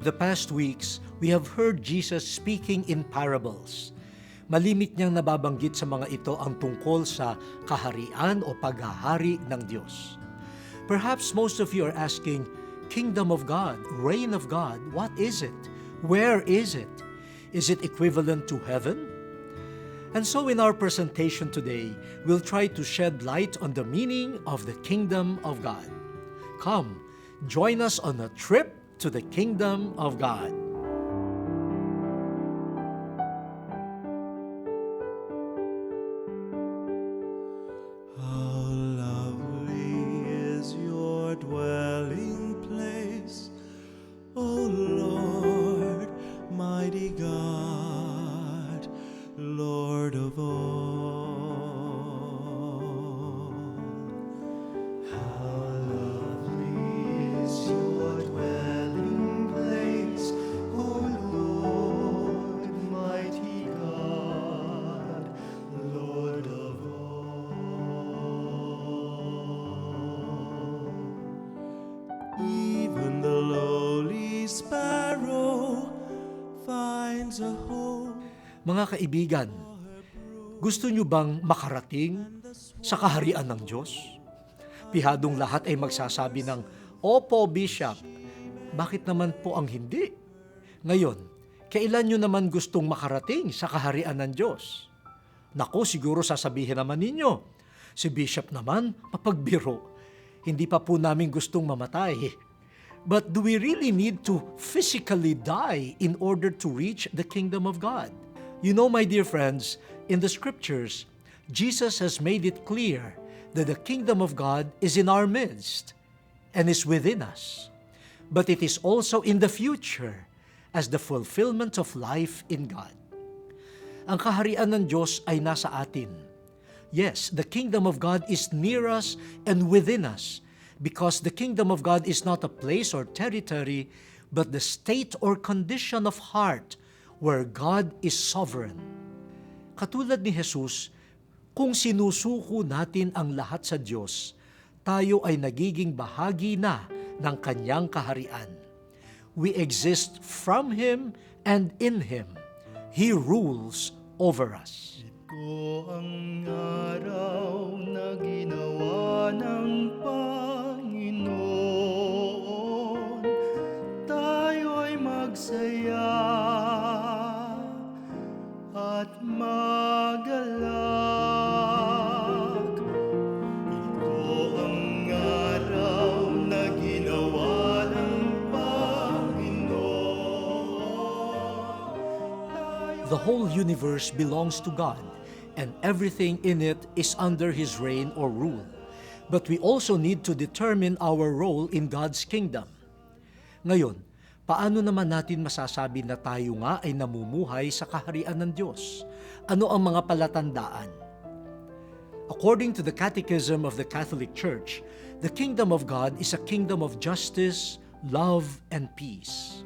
The past weeks, we have heard Jesus speaking in parables. Malimit niyang nababanggit sa mga ito ang tungkol sa kaharian o paghahari ng Diyos. Perhaps most of you are asking, Kingdom of God, Reign of God, what is it? Where is it? Is it equivalent to heaven? And so in our presentation today, we'll try to shed light on the meaning of the Kingdom of God. Come, join us on a trip to the Kingdom of God. How lovely is your dwelling place, O Lord, mighty God, Lord of all. How lovely is your dwelling place, O Lord, mighty God, Lord of all. Even the lowly sparrow finds a home. Mga kaibigan, gusto niyo bang makarating sa kaharian ng Diyos? Pihadong lahat ay magsasabi ng, Opo, Bishop. Bakit naman po ang hindi? Ngayon, kailan niyo naman gustong makarating sa kaharian ng Diyos? Naku, siguro sasabihin naman ninyo, si Bishop naman, mapagbiro. Hindi pa po namin gustong mamatay. But do we really need to physically die in order to reach the kingdom of God? You know, my dear friends, in the scriptures, Jesus has made it clear that the kingdom of God is in our midst and is within us. But it is also in the future as the fulfillment of life in God. Ang kaharian ng Diyos ay nasa atin. Yes, the kingdom of God is near us and within us because the kingdom of God is not a place or territory but the state or condition of heart where God is sovereign. Katulad ni Jesus, kung sinusuko natin ang lahat sa Diyos, tayo ay nagiging bahagi na ng Kanyang kaharian. We exist from Him and in Him. He rules over us. Ito ang araw na ginawa ng Panginoon, tayo'y magsaya at magalak. Ito ang araw na ginawa ng Panginoon. The whole universe belongs to God, and everything in it is under His reign or rule. But we also need to determine our role in God's kingdom. Ngayon, paano naman natin masasabi na tayo nga ay namumuhay sa kaharian ng Diyos? Ano ang mga palatandaan? According to the Catechism of the Catholic Church, the kingdom of God is a kingdom of justice, love, and peace.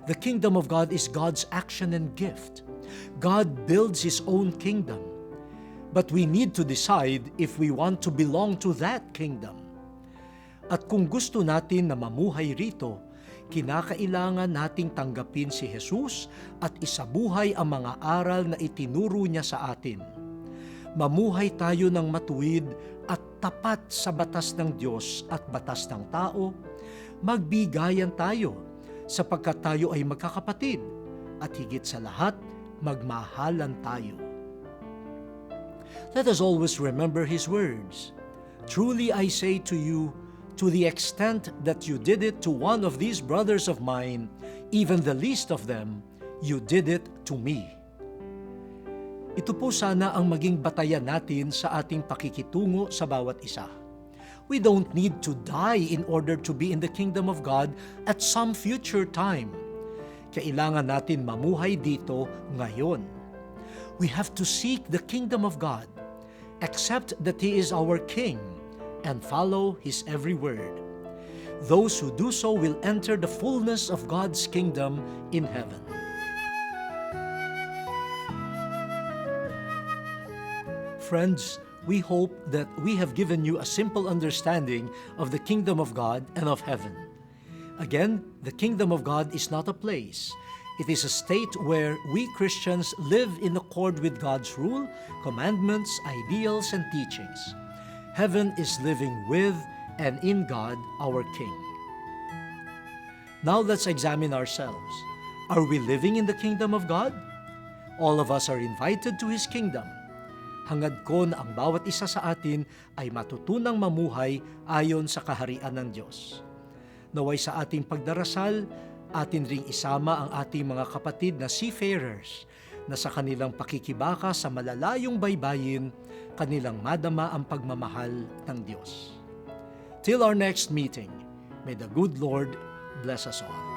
The kingdom of God is God's action and gift. God builds His own kingdom. But we need to decide if we want to belong to that kingdom. At kung gusto natin na mamuhay rito, kinakailangan nating tanggapin si Jesus at isabuhay ang mga aral na itinuro niya sa atin. Mamuhay tayo ng matuwid at tapat sa batas ng Diyos at batas ng tao. Magbigayan tayo sapagkat tayo ay magkakapatid at higit sa lahat, magmahalan tayo. Let us always remember His words. Truly I say to you, to the extent that you did it to one of these brothers of mine, even the least of them, you did it to me. Ito po sana ang maging batayan natin sa ating pakikitungo sa bawat isa. We don't need to die in order to be in the kingdom of God at some future time. Kailangan natin mamuhay dito ngayon. We have to seek the kingdom of God, accept that He is our King, and follow His every word. Those who do so will enter the fullness of God's kingdom in heaven. Friends, we hope that we have given you a simple understanding of the kingdom of God and of heaven. Again, the kingdom of God is not a place. It is a state where we Christians live in accord with God's rule, commandments, ideals, and teachings. Heaven is living with and in God, our King. Now let's examine ourselves. Are we living in the kingdom of God? All of us are invited to His kingdom. Hangad ko na ang bawat isa sa atin ay matutunang mamuhay ayon sa kaharian ng Diyos. Naway sa ating pagdarasal, atin ring isama ang ating mga kapatid na seafarers na sa kanilang pakikibaka sa malalayong baybayin, kanilang madama ang pagmamahal ng Diyos. Till our next meeting, may the good Lord bless us all.